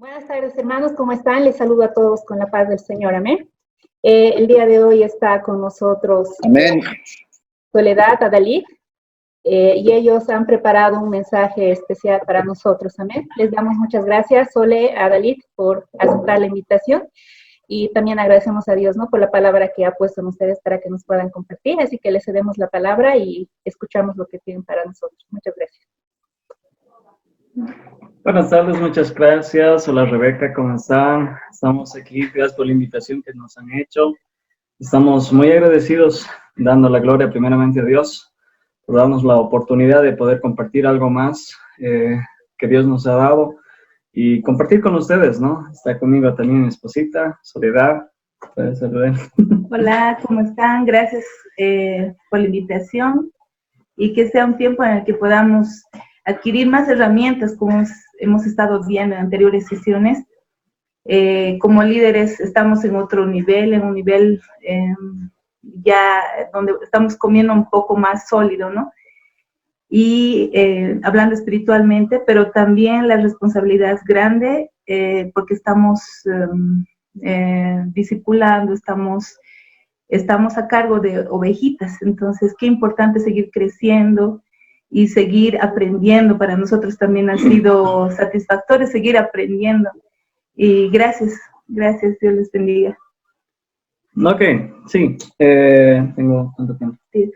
Buenas tardes, hermanos, ¿cómo están? Les saludo a todos con la paz del Señor, amén. El día de hoy está con nosotros Amén. Soledad, Adalit, y ellos han preparado un mensaje especial para nosotros, amén. Les damos muchas gracias, Sole, Adalit, por aceptar la invitación, y también agradecemos a Dios, ¿no?, por la palabra que ha puesto en ustedes para que nos puedan compartir, así que les cedemos la palabra y escuchamos lo que tienen para nosotros. Muchas gracias. Buenas tardes, muchas gracias. Hola Rebeca, ¿cómo están? Estamos aquí, gracias por la invitación que nos han hecho. Estamos muy agradecidos, dando la gloria primeramente a Dios por darnos la oportunidad de poder compartir algo más que Dios nos ha dado y compartir con ustedes, ¿no? Está conmigo también mi esposita, Soledad. Puedes saludar. Hola, ¿cómo están? Gracias por la invitación y que sea un tiempo en el que podamos adquirir más herramientas, como hemos estado viendo en anteriores sesiones. Como líderes estamos en otro nivel, en un nivel ya donde estamos comiendo un poco más sólido, ¿no? Y hablando espiritualmente, pero también la responsabilidad es grande porque estamos discipulando, estamos a cargo de ovejitas. Entonces, qué importante seguir creciendo y seguir aprendiendo. Para nosotros también ha sido satisfactorio seguir aprendiendo. Y gracias, Dios les bendiga. Ok, sí, tengo, ¿cuánto tiempo? 10.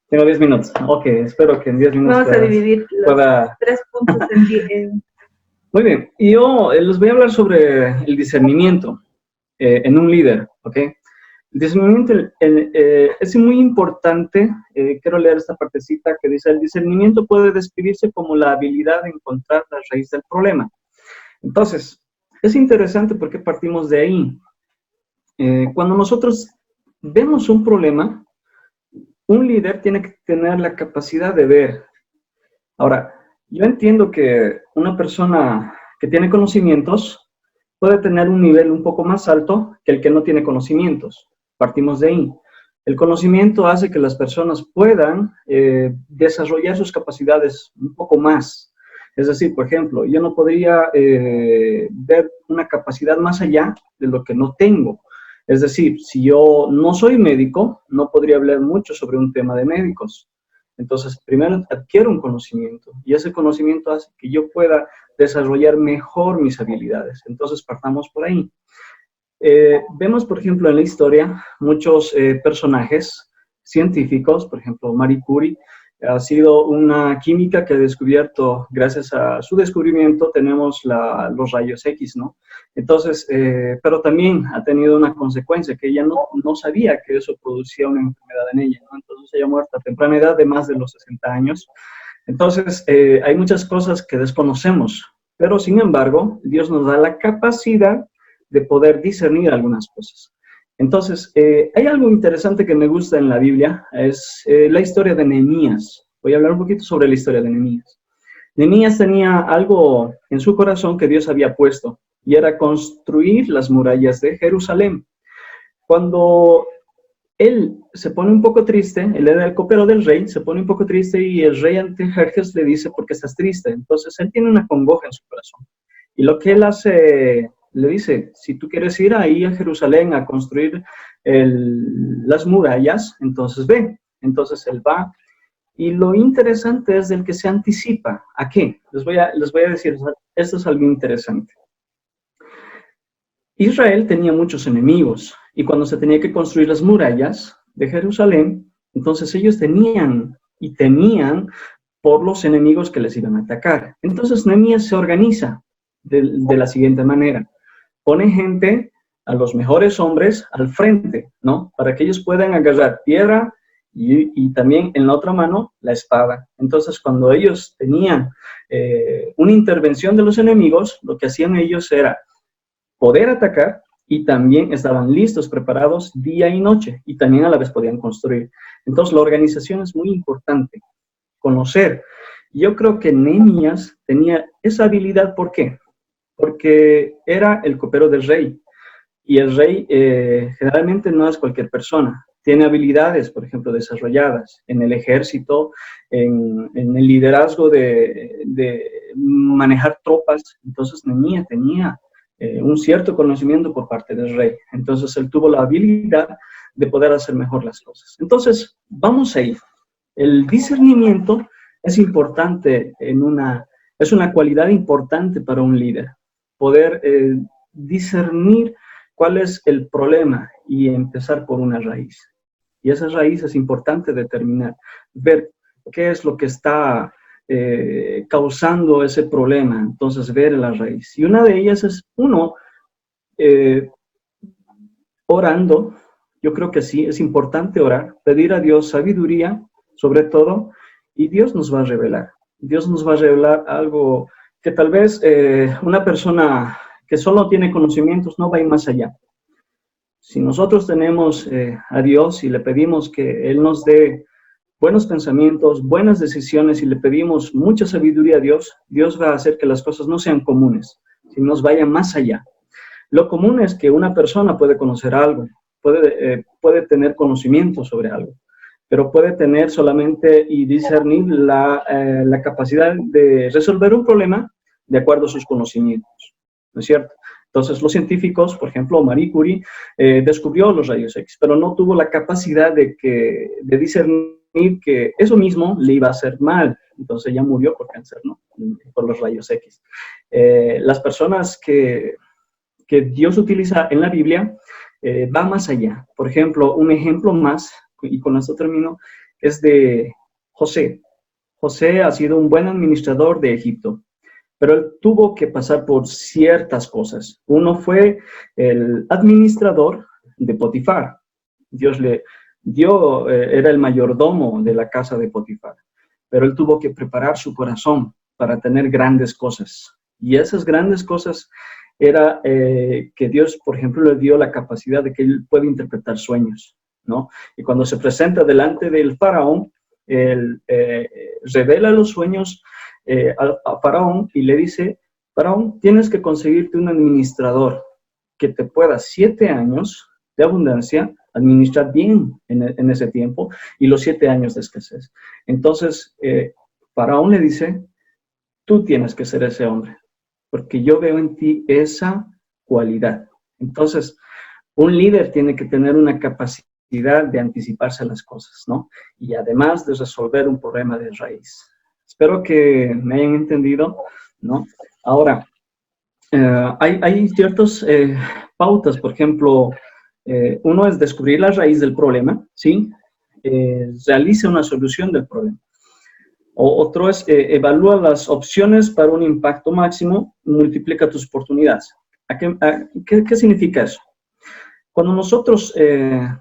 Tengo 10 minutos. Ok, espero que en 10 minutos Vamos a dividir los 3 puntos en 10. Muy bien, y yo les voy a hablar sobre el discernimiento en un líder, ¿ok? El discernimiento es muy importante. Quiero leer esta partecita que dice: el discernimiento puede describirse como la habilidad de encontrar la raíz del problema. Entonces, es interesante porque partimos de ahí. Cuando nosotros vemos un problema, un líder tiene que tener la capacidad de ver. Ahora, yo entiendo que una persona que tiene conocimientos puede tener un nivel un poco más alto que el que no tiene conocimientos. Partimos de ahí. El conocimiento hace que las personas puedan desarrollar sus capacidades un poco más. Es decir, por ejemplo, yo no podría ver una capacidad más allá de lo que no tengo. Es decir, si yo no soy médico, no podría hablar mucho sobre un tema de médicos. Entonces, primero adquiero un conocimiento y ese conocimiento hace que yo pueda desarrollar mejor mis habilidades. Entonces, partamos por ahí. Vemos, por ejemplo, en la historia muchos personajes científicos. Por ejemplo, Marie Curie ha sido una química que ha descubierto, gracias a su descubrimiento, tenemos los rayos X, ¿no? Entonces, pero también ha tenido una consecuencia, que ella no sabía que eso producía una enfermedad en ella, ¿no? Entonces ella muerta a temprana edad de más de los 60 años. Entonces, hay muchas cosas que desconocemos, pero sin embargo, Dios nos da la capacidad de poder discernir algunas cosas. Entonces, hay algo interesante que me gusta en la Biblia, es la historia de Nehemías. Voy a hablar un poquito sobre la historia de Nehemías. Nehemías tenía algo en su corazón que Dios había puesto, y era construir las murallas de Jerusalén. Cuando él se pone un poco triste, él era el copero del rey, se pone un poco triste y el rey Artajerjes le dice: ¿por qué estás triste? Entonces él tiene una congoja en su corazón. Y lo que él hace, le dice: si tú quieres ir ahí a Jerusalén a construir las murallas, entonces ve. Entonces él va. Y lo interesante es del que se anticipa. ¿A qué? Les voy a decir, esto es algo interesante. Israel tenía muchos enemigos, y cuando se tenía que construir las murallas de Jerusalén, entonces ellos tenían y temían por los enemigos que les iban a atacar. Entonces Nehemías se organiza de la siguiente manera: pone gente, a los mejores hombres, al frente, ¿no? Para que ellos puedan agarrar piedra y también en la otra mano la espada. Entonces, cuando ellos tenían una intervención de los enemigos, lo que hacían ellos era poder atacar, y también estaban listos, preparados día y noche, y también a la vez podían construir. Entonces, la organización es muy importante, conocer. Yo creo que Nehemías tenía esa habilidad. ¿Por qué? Porque era el copero del rey, y el rey generalmente no es cualquier persona. Tiene habilidades, por ejemplo, desarrolladas en el ejército, en el liderazgo de manejar tropas. Entonces Nehemías tenía un cierto conocimiento por parte del rey. Entonces él tuvo la habilidad de poder hacer mejor las cosas. Entonces, vamos ahí. El discernimiento es importante es una cualidad importante para un líder. Poder discernir cuál es el problema y empezar por una raíz. Y esa raíz es importante determinar, ver qué es lo que está causando ese problema, entonces ver la raíz. Y una de ellas es orando. Yo creo que sí, es importante orar, pedir a Dios sabiduría, sobre todo, y Dios nos va a revelar. Dios nos va a revelar algo que tal vez una persona que solo tiene conocimientos no va a ir más allá. Si nosotros tenemos a Dios y le pedimos que Él nos dé buenos pensamientos, buenas decisiones, y le pedimos mucha sabiduría a Dios, Dios va a hacer que las cosas no sean comunes, sino nos vayan más allá. Lo común es que una persona puede conocer algo, puede tener conocimiento sobre algo, pero puede tener solamente y discernir la capacidad de resolver un problema de acuerdo a sus conocimientos, ¿no es cierto? Entonces, los científicos, por ejemplo, Marie Curie, descubrió los rayos X, pero no tuvo la capacidad de discernir que eso mismo le iba a hacer mal. Entonces, ella murió por cáncer, ¿no? Por los rayos X. Las personas que Dios utiliza en la Biblia va más allá. Por ejemplo, un ejemplo más, y con esto termino, es de José. José ha sido un buen administrador de Egipto, pero él tuvo que pasar por ciertas cosas. Uno fue el administrador de Potifar. Dios le dio, era el mayordomo de la casa de Potifar, pero él tuvo que preparar su corazón para tener grandes cosas. Y esas grandes cosas era que Dios, por ejemplo, le dio la capacidad de que él puede interpretar sueños, ¿no? Y cuando se presenta delante del faraón, él revela los sueños a Faraón y le dice: Faraón, tienes que conseguirte un administrador que te pueda 7 años de abundancia administrar bien en ese tiempo, y los 7 años de escasez. Entonces, Faraón le dice: tú tienes que ser ese hombre, porque yo veo en ti esa cualidad. Entonces, un líder tiene que tener una capacidad de anticiparse a las cosas, ¿no? Y además de resolver un problema de raíz. Espero que me hayan entendido, ¿no? Ahora, hay ciertas pautas. Por ejemplo, uno es descubrir la raíz del problema, ¿sí? Realiza una solución del problema. Otro es evalúa las opciones para un impacto máximo, multiplica tus oportunidades. ¿Qué significa eso? Cuando nosotros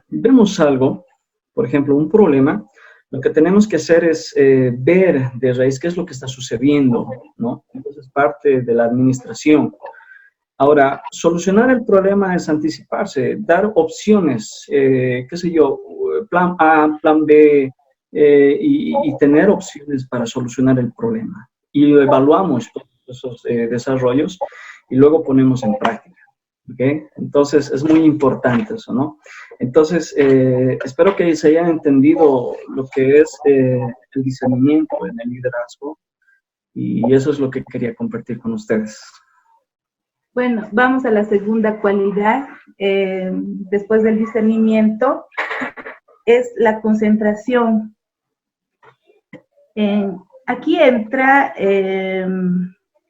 vemos algo, por ejemplo, un problema, lo que tenemos que hacer es ver de raíz qué es lo que está sucediendo, ¿no? Entonces, parte de la administración. Ahora, solucionar el problema es anticiparse, dar opciones, qué sé yo, plan A, plan B, y tener opciones para solucionar el problema. Y evaluamos todos esos desarrollos y luego ponemos en práctica. ¿Okay? Entonces, es muy importante eso, ¿no? Entonces, espero que se hayan entendido lo que es el discernimiento en el liderazgo, y eso es lo que quería compartir con ustedes. Bueno, vamos a la segunda cualidad, después del discernimiento, es la concentración. Aquí entra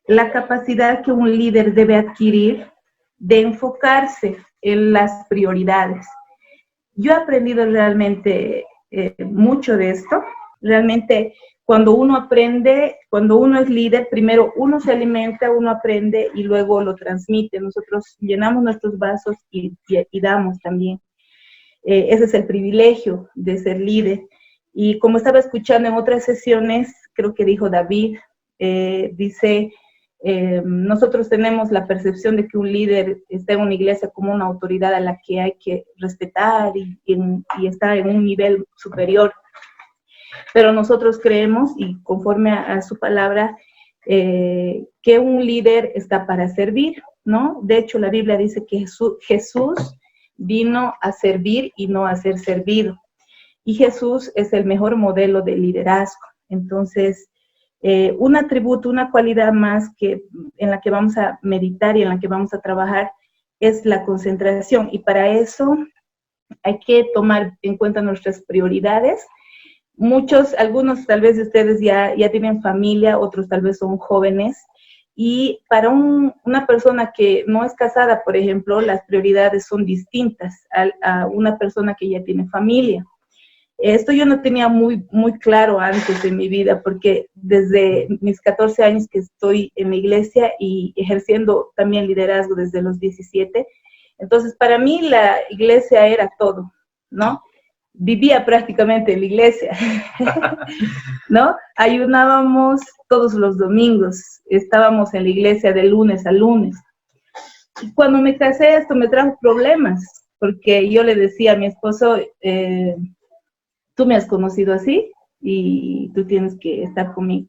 la capacidad que un líder debe adquirir de enfocarse en las prioridades. Yo he aprendido realmente mucho de esto. Realmente, cuando uno aprende, cuando uno es líder, primero uno se alimenta, uno aprende y luego lo transmite. Nosotros llenamos nuestros vasos y damos también. Ese es el privilegio de ser líder. Y como estaba escuchando en otras sesiones, creo que dijo David, dice... nosotros tenemos la percepción de que un líder está en una iglesia como una autoridad a la que hay que respetar y estar en un nivel superior. Pero nosotros creemos, y conforme a su palabra, que un líder está para servir, ¿no? De hecho, la Biblia dice que Jesús vino a servir y no a ser servido. Y Jesús es el mejor modelo de liderazgo. Entonces, Un atributo, una cualidad más en la que vamos a meditar y en la que vamos a trabajar es la concentración. Y para eso hay que tomar en cuenta nuestras prioridades. Algunos tal vez de ustedes ya tienen familia, otros tal vez son jóvenes. Y para una persona que no es casada, por ejemplo, las prioridades son distintas a una persona que ya tiene familia. Esto yo no tenía muy claro antes de mi vida, porque desde mis 14 años que estoy en la iglesia y ejerciendo también liderazgo desde los 17, entonces para mí la iglesia era todo, ¿no? Vivía prácticamente en la iglesia, ¿no? Ayunábamos todos los domingos, estábamos en la iglesia de lunes a lunes. Y cuando me casé, esto me trajo problemas, porque yo le decía a mi esposo, tú me has conocido así y tú tienes que estar conmigo.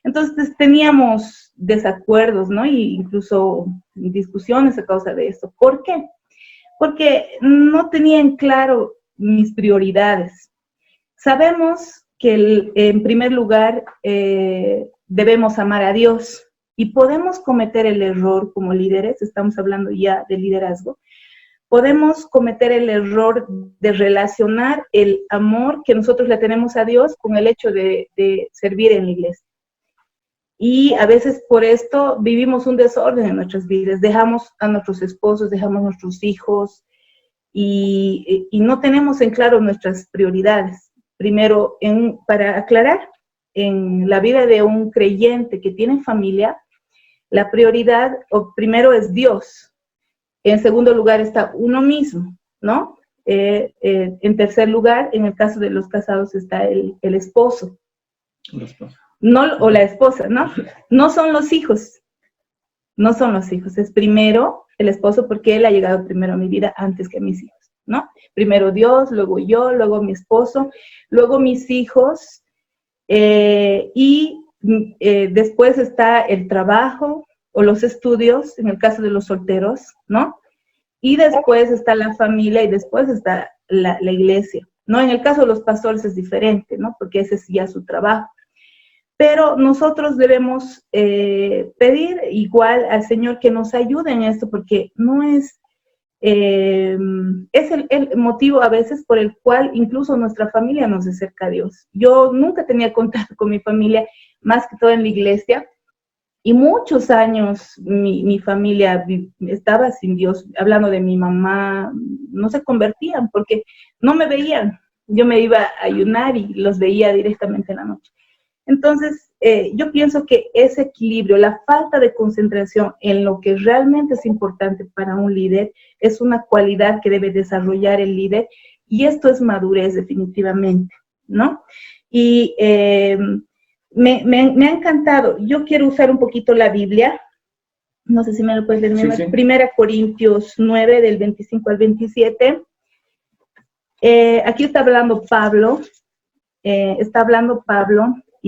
Entonces teníamos desacuerdos, ¿no? Y incluso discusiones a causa de eso. ¿Por qué? Porque no tenían claro mis prioridades. Sabemos que en primer lugar debemos amar a Dios y podemos cometer el error como líderes, estamos hablando ya de liderazgo, podemos cometer el error de relacionar el amor que nosotros le tenemos a Dios con el hecho de servir en la iglesia. Y a veces por esto vivimos un desorden en nuestras vidas, dejamos a nuestros esposos, dejamos a nuestros hijos y no tenemos en claro nuestras prioridades. Primero, para aclarar, en la vida de un creyente que tiene familia, la prioridad primero es Dios. En segundo lugar está uno mismo, ¿no? En tercer lugar, en el caso de los casados, está el esposo. O la esposa, ¿no? No son los hijos. No son los hijos. Es primero el esposo porque él ha llegado primero a mi vida antes que mis hijos, ¿no? Primero Dios, luego yo, luego mi esposo, luego mis hijos. Después está el trabajo o los estudios, en el caso de los solteros, ¿no? Y después está la familia y después está la iglesia, ¿no? En el caso de los pastores es diferente, ¿no? Porque ese es ya su trabajo. Pero nosotros debemos pedir igual al Señor que nos ayude en esto, porque no es el motivo a veces por el cual incluso nuestra familia nos acerca a Dios. Yo nunca tenía contacto con mi familia, más que todo en la iglesia, y muchos años mi familia estaba sin Dios. Hablando de mi mamá, no se convertían porque no me veían. Yo me iba a ayunar y los veía directamente en la noche. Entonces, yo pienso que ese equilibrio, la falta de concentración en lo que realmente es importante para un líder, es una cualidad que debe desarrollar el líder, y esto es madurez definitivamente, ¿no? Y me ha encantado. Yo quiero usar un poquito la Biblia. No sé si me lo puedes leer. Sí, sí. 1 Corintios 9, del 25 al 27. Aquí está hablando Pablo.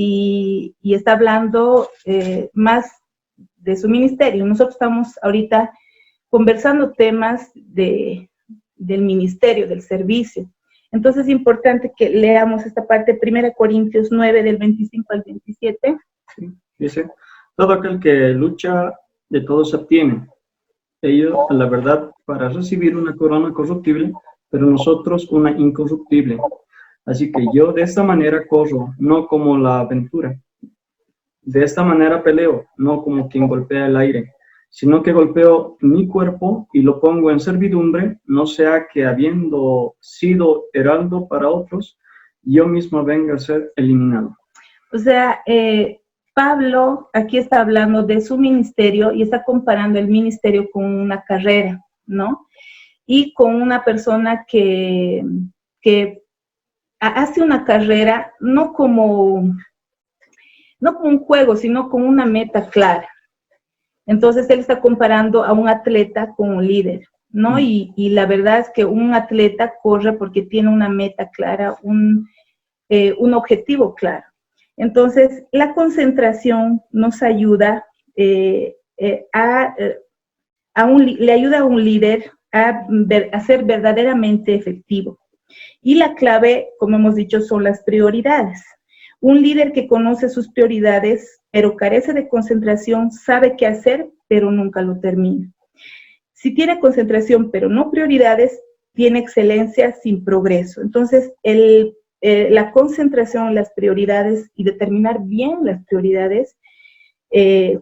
Y está hablando más de su ministerio. Nosotros estamos ahorita conversando temas del ministerio, del servicio. Entonces es importante que leamos esta parte, 1 Corintios 9, del 25 al 27. Sí, dice, todo aquel que lucha, de todo se obtiene. Ellos, a la verdad, para recibir una corona corruptible, pero nosotros una incorruptible. Así que yo de esta manera corro, no como la aventura. De esta manera peleo, no como quien golpea el aire, sino que golpeo mi cuerpo y lo pongo en servidumbre, no sea que habiendo sido heraldo para otros, yo mismo venga a ser eliminado. O sea, Pablo aquí está hablando de su ministerio y está comparando el ministerio con una carrera, ¿no? Y con una persona que hace una carrera no como un juego, sino con una meta clara. Entonces, él está comparando a un atleta con un líder, ¿no? Y la verdad es que un atleta corre porque tiene una meta clara, un objetivo claro. Entonces, la concentración nos ayuda le ayuda a un líder a ser verdaderamente efectivo. Y la clave, como hemos dicho, son las prioridades. Un líder que conoce sus prioridades, pero carece de concentración, sabe qué hacer, pero nunca lo termina. Si tiene concentración, pero no prioridades, tiene excelencia sin progreso. Entonces, la concentración en las prioridades y determinar bien las prioridades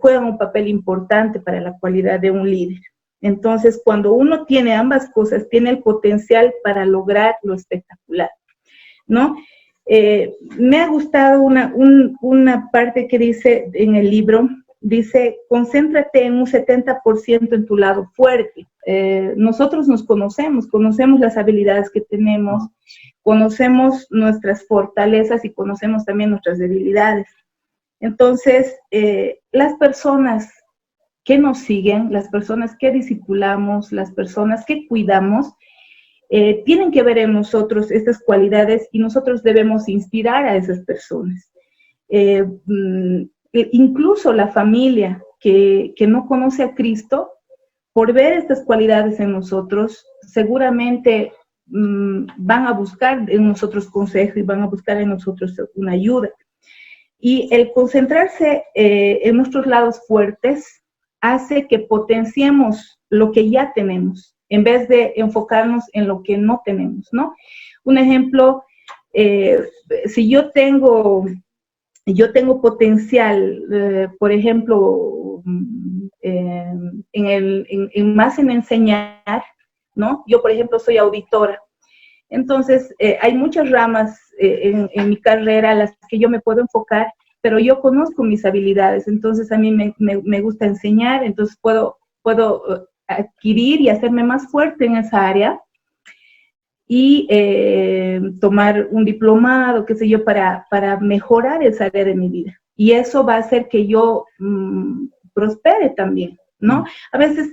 juegan un papel importante para la cualidad de un líder. Entonces, cuando uno tiene ambas cosas, tiene el potencial para lograr lo espectacular, ¿no? Me ha gustado una parte que dice en el libro, dice, concéntrate en un 70% en tu lado fuerte. Nosotros nos conocemos las habilidades que tenemos, conocemos nuestras fortalezas y conocemos también nuestras debilidades. Entonces, las personas que nos siguen, las personas que discipulamos, las personas que cuidamos, tienen que ver en nosotros estas cualidades y nosotros debemos inspirar a esas personas. Incluso la familia que no conoce a Cristo, por ver estas cualidades en nosotros, seguramente van a buscar en nosotros consejo y van a buscar en nosotros una ayuda. Y el concentrarse en nuestros lados fuertes hace que potenciemos lo que ya tenemos, en vez de enfocarnos en lo que no tenemos, ¿no? Un ejemplo, si yo tengo potencial, por ejemplo, más en enseñar, ¿no? Yo, por ejemplo, soy auditora. Entonces, hay muchas ramas en mi carrera a las que yo me puedo enfocar, pero yo conozco mis habilidades, entonces a mí me gusta enseñar, entonces puedo adquirir y hacerme más fuerte en esa área y tomar un diplomado, qué sé yo, para mejorar esa área de mi vida. Y eso va a hacer que yo prospere también, ¿no? A veces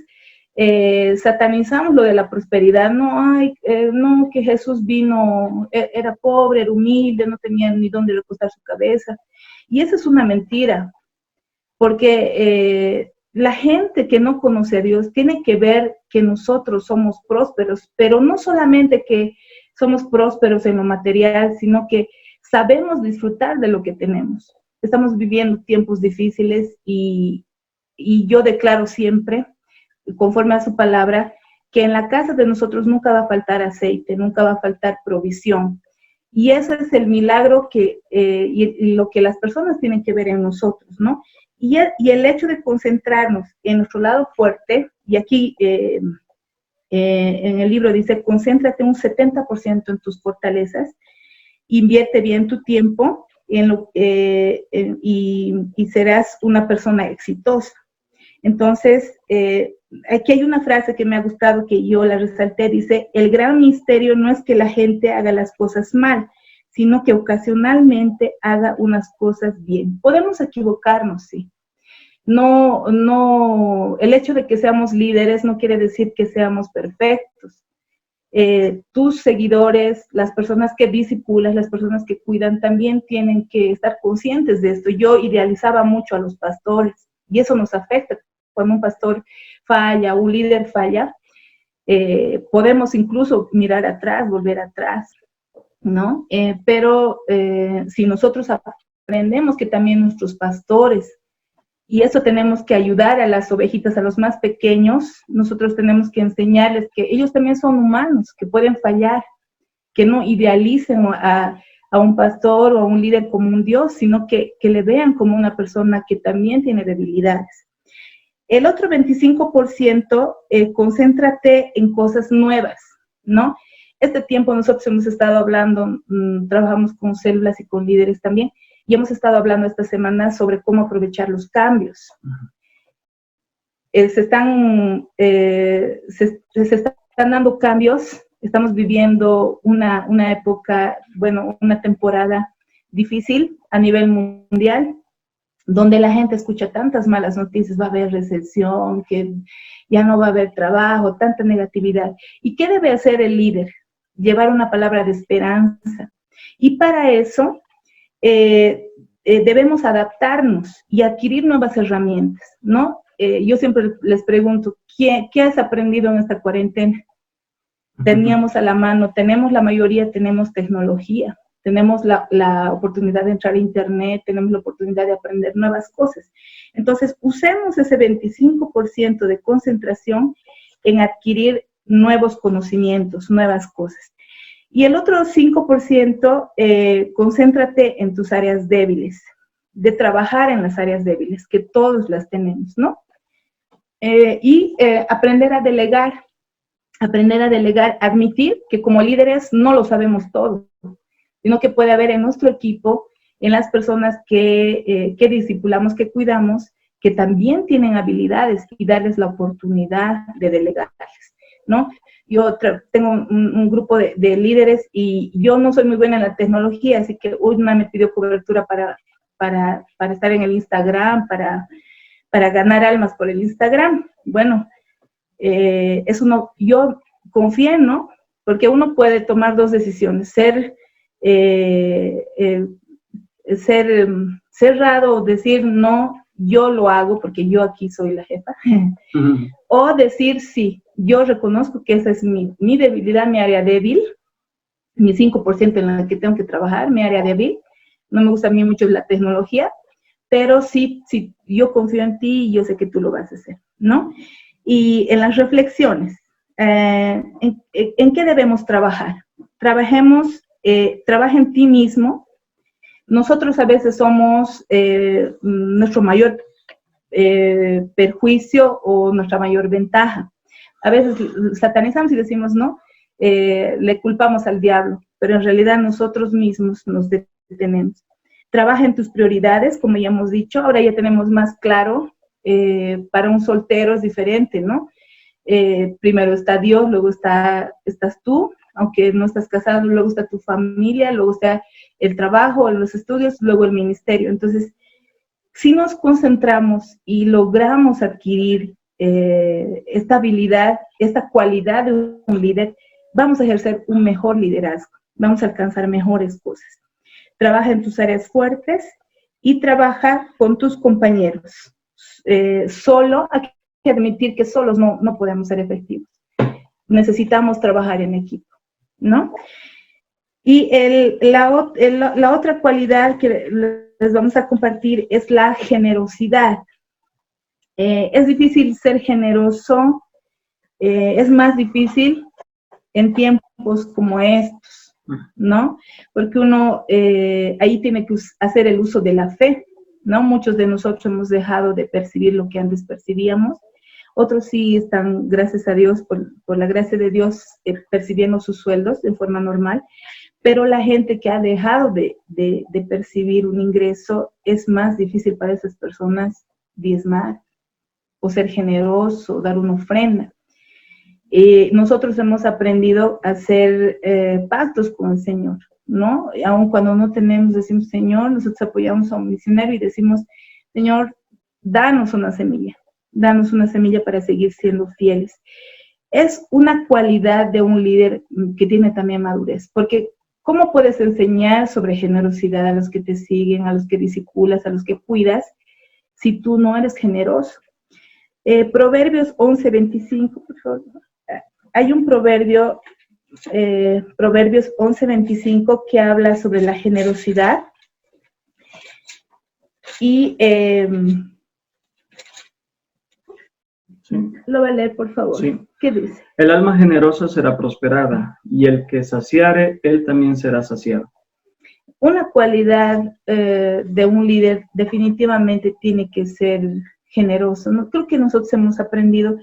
satanizamos lo de la prosperidad, no, no, que Jesús vino, era pobre, era humilde, no tenía ni dónde recostar su cabeza. Y esa es una mentira, porque la gente que no conoce a Dios tiene que ver que nosotros somos prósperos, pero no solamente que somos prósperos en lo material, sino que sabemos disfrutar de lo que tenemos. Estamos viviendo tiempos difíciles y yo declaro siempre, conforme a su palabra, que en la casa de nosotros nunca va a faltar aceite, nunca va a faltar provisión. Y ese es el milagro y lo que las personas tienen que ver en nosotros, ¿no? Y el hecho de concentrarnos en nuestro lado fuerte, y aquí en el libro dice, concéntrate un 70% en tus fortalezas, invierte bien tu tiempo y serás una persona exitosa. Entonces, aquí hay una frase que me ha gustado, que yo la resalté, dice, el gran misterio no es que la gente haga las cosas mal, sino que ocasionalmente haga unas cosas bien. Podemos equivocarnos, sí. No, el hecho de que seamos líderes no quiere decir que seamos perfectos. Tus seguidores, las personas que discipulas, las personas que cuidan, también tienen que estar conscientes de esto. Yo idealizaba mucho a los pastores y eso nos afecta. Cuando un pastor falla, un líder falla, podemos incluso mirar atrás, volver atrás, ¿no? Pero si nosotros aprendemos que también nuestros pastores, y eso tenemos que ayudar a las ovejitas, a los más pequeños, nosotros tenemos que enseñarles que ellos también son humanos, que pueden fallar, que no idealicen a un pastor o a un líder como un Dios, sino que le vean como una persona que también tiene debilidades. El otro 25%, concéntrate en cosas nuevas, ¿no? Este tiempo nosotros hemos estado hablando, trabajamos con células y con líderes también, y hemos estado hablando esta semana sobre cómo aprovechar los cambios. Se están dando cambios, estamos viviendo una época, bueno, una temporada difícil a nivel mundial, donde la gente escucha tantas malas noticias, va a haber recesión, que ya no va a haber trabajo, tanta negatividad. ¿Y qué debe hacer el líder? Llevar una palabra de esperanza. Y para eso debemos adaptarnos y adquirir nuevas herramientas, ¿no? Yo siempre les pregunto, ¿qué has aprendido en esta cuarentena? Teníamos a la mano, la mayoría tenemos tecnología. tenemos la oportunidad de entrar a internet, tenemos la oportunidad de aprender nuevas cosas. Entonces, usemos ese 25% de concentración en adquirir nuevos conocimientos, nuevas cosas. Y el otro 5%, concéntrate en tus áreas débiles, de trabajar en las áreas débiles, que todos las tenemos, ¿no? Aprender a delegar, admitir que como líderes no lo sabemos todo, sino que puede haber en nuestro equipo, en las personas que discipulamos, que cuidamos, que también tienen habilidades y darles la oportunidad de delegarles, ¿no? Yo tengo un grupo de líderes y yo no soy muy buena en la tecnología, así que una me pidió cobertura para estar en el Instagram, para ganar almas por el Instagram. Bueno, eso no, yo confío, ¿no? Porque uno puede tomar dos decisiones, ser cerrado o decir no, yo lo hago porque yo aquí soy la jefa, o decir sí, yo reconozco que esa es mi debilidad, mi área débil, mi 5% en la que tengo que trabajar, mi área débil. No me gusta a mí mucho la tecnología, pero sí, yo confío en ti y yo sé que tú lo vas a hacer, ¿no? Y en las reflexiones, ¿en qué debemos trabajar? Trabaja en ti mismo. Nosotros a veces somos nuestro mayor perjuicio o nuestra mayor ventaja. A veces satanizamos y decimos, no, le culpamos al diablo, pero en realidad nosotros mismos nos detenemos. Trabaja en tus prioridades, como ya hemos dicho, ahora ya tenemos más claro, para un soltero es diferente, ¿no? Primero está Dios, luego estás tú, aunque no estás casado, luego está tu familia, luego está el trabajo, los estudios, luego el ministerio. Entonces, si nos concentramos y logramos adquirir esta habilidad, esta cualidad de un líder, vamos a ejercer un mejor liderazgo, vamos a alcanzar mejores cosas. Trabaja en tus áreas fuertes y trabaja con tus compañeros. Solo, hay que admitir que solos no podemos ser efectivos. Necesitamos trabajar en equipo, ¿no? Y la otra cualidad que les vamos a compartir es la generosidad. Es difícil ser generoso, es más difícil en tiempos como estos, ¿no? Porque uno ahí tiene que hacer el uso de la fe, ¿no? Muchos de nosotros hemos dejado de percibir lo que antes percibíamos. Otros sí están, gracias a Dios, por la gracia de Dios, percibiendo sus sueldos de forma normal. Pero la gente que ha dejado de percibir un ingreso, es más difícil para esas personas diezmar o ser generoso, dar una ofrenda. Nosotros hemos aprendido a hacer pactos con el Señor, ¿no? Aun cuando no tenemos, decimos, Señor, nosotros apoyamos a un misionero y decimos, Señor, danos una semilla para seguir siendo fieles. Es una cualidad de un líder que tiene también madurez, porque ¿cómo puedes enseñar sobre generosidad a los que te siguen, a los que discipulas, a los que cuidas, si tú no eres generoso? Proverbios 11:25, por favor. Hay un proverbio, Proverbios 11:25, que habla sobre la generosidad. Y sí. Lo voy a leer, por favor. Sí. ¿Qué dice? El alma generosa será prosperada, y el que saciare, él también será saciado. Una cualidad de un líder definitivamente tiene que ser generoso, ¿no? Creo que nosotros hemos aprendido,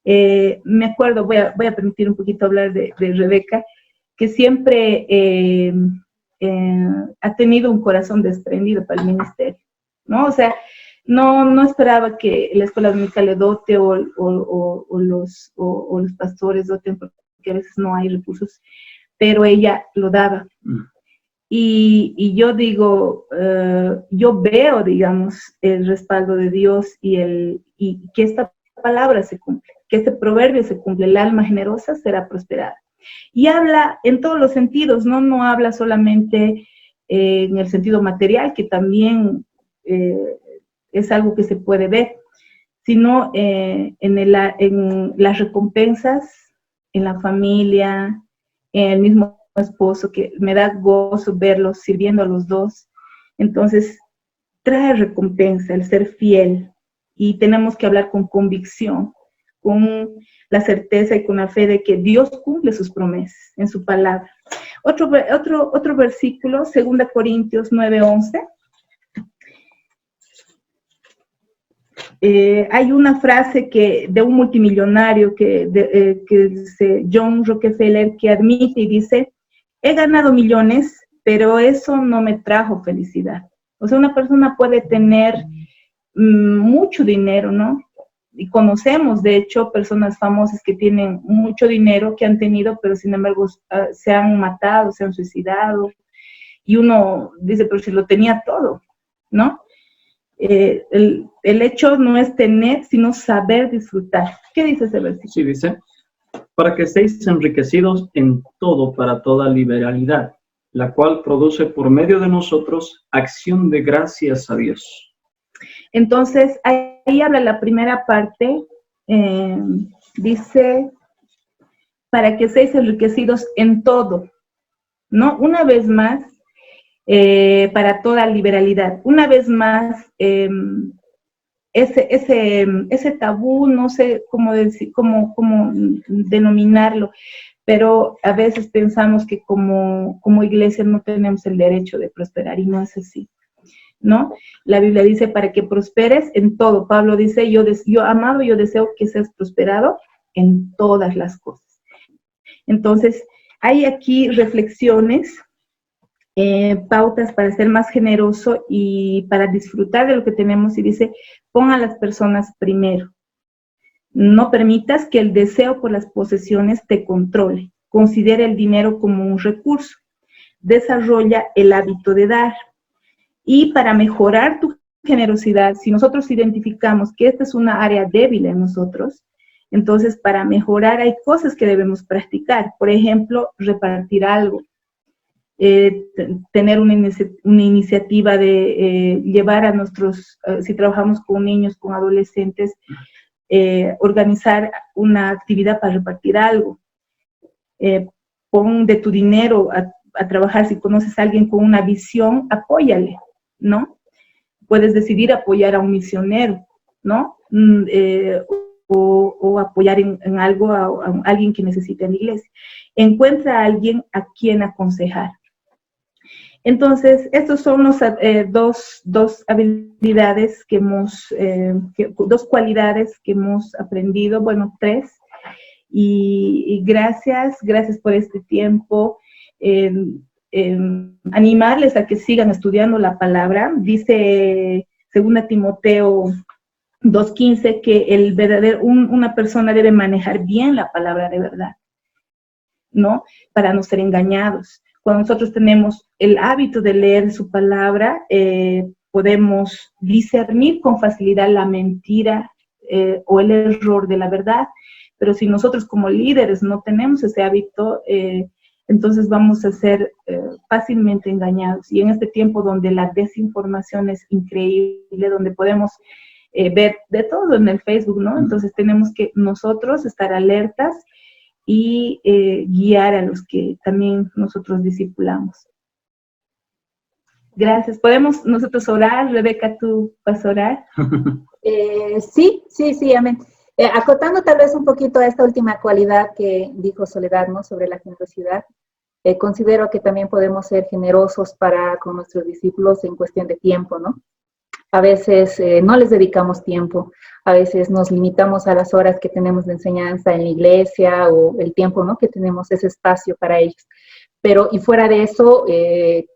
me acuerdo, voy a permitir un poquito hablar de Rebeca, que siempre ha tenido un corazón desprendido para el ministerio, ¿no? O sea, no esperaba que la escuela dominical le dote o los pastores doten, porque a veces no hay recursos, pero ella lo daba. Y yo digo, yo veo, digamos, el respaldo de Dios y que esta palabra se cumple, que este proverbio se cumple, el alma generosa será prosperada. Y habla en todos los sentidos, no habla solamente en el sentido material, que también es algo que se puede ver, sino en las recompensas, en la familia, en el mismo esposo, que me da gozo verlos sirviendo a los dos. Entonces, trae recompensa el ser fiel, y tenemos que hablar con convicción, con la certeza y con la fe de que Dios cumple sus promesas en su palabra. Otro versículo, 2 Corintios 9:11. Hay una frase de un multimillonario que dice John Rockefeller, que admite y dice: he ganado millones, pero eso no me trajo felicidad. O sea, una persona puede tener mucho dinero, ¿no? Y conocemos, de hecho, personas famosas que tienen mucho dinero, que han tenido, pero sin embargo se han matado, se han suicidado. Y uno dice, pero si lo tenía todo, ¿no? El hecho no es tener, sino saber disfrutar. ¿Qué dice ese versículo? Sí, dice, para que estéis enriquecidos en todo para toda liberalidad, la cual produce por medio de nosotros acción de gracias a Dios. Entonces, ahí habla la primera parte, dice, para que seáis enriquecidos en todo, ¿no? Una vez más, para toda liberalidad. Una vez más, ese tabú, no sé cómo denominarlo, pero a veces pensamos que como iglesia no tenemos el derecho de prosperar, y no es así, ¿no? La Biblia dice para que prosperes en todo. Pablo dice, yo amado, yo deseo que seas prosperado en todas las cosas. Entonces, hay aquí reflexiones, pautas para ser más generoso y para disfrutar de lo que tenemos, y dice, pon a las personas primero. No permitas que el deseo por las posesiones te controle. Considera el dinero como un recurso. Desarrolla el hábito de dar. Y para mejorar tu generosidad, si nosotros identificamos que esta es una área débil en nosotros, entonces para mejorar hay cosas que debemos practicar. Por ejemplo, repartir algo. Tener una iniciativa de llevar a nuestros, si trabajamos con niños, con adolescentes, organizar una actividad para repartir algo. Pon de tu dinero a trabajar. Si conoces a alguien con una visión, apóyale, ¿no? Puedes decidir apoyar a un misionero, ¿no? O apoyar en algo a alguien que necesite en la iglesia. Encuentra a alguien a quien aconsejar. Entonces, estos son los dos habilidades que hemos, dos cualidades que hemos aprendido, bueno, 3. Y gracias por este tiempo. Animarles a que sigan estudiando la palabra. Dice 2 Timoteo 2:15 que una persona debe manejar bien la palabra de verdad, ¿no? Para no ser engañados. Cuando nosotros tenemos el hábito de leer su palabra, podemos discernir con facilidad la mentira o el error de la verdad. Pero si nosotros como líderes no tenemos ese hábito, entonces vamos a ser fácilmente engañados. Y en este tiempo donde la desinformación es increíble, donde podemos ver de todo en el Facebook, ¿no? Entonces tenemos que nosotros estar alertas y guiar a los que también nosotros discipulamos. Gracias. ¿Podemos nosotros orar? Rebeca, ¿tú vas a orar? Sí, amén. Acotando tal vez un poquito a esta última cualidad que dijo Soledad, ¿no? Sobre la generosidad. Considero que también podemos ser generosos con nuestros discípulos en cuestión de tiempo, ¿no? A veces no les dedicamos tiempo, a veces nos limitamos a las horas que tenemos de enseñanza en la iglesia o el tiempo, ¿no? Que tenemos ese espacio para ellos. Pero, y fuera de eso,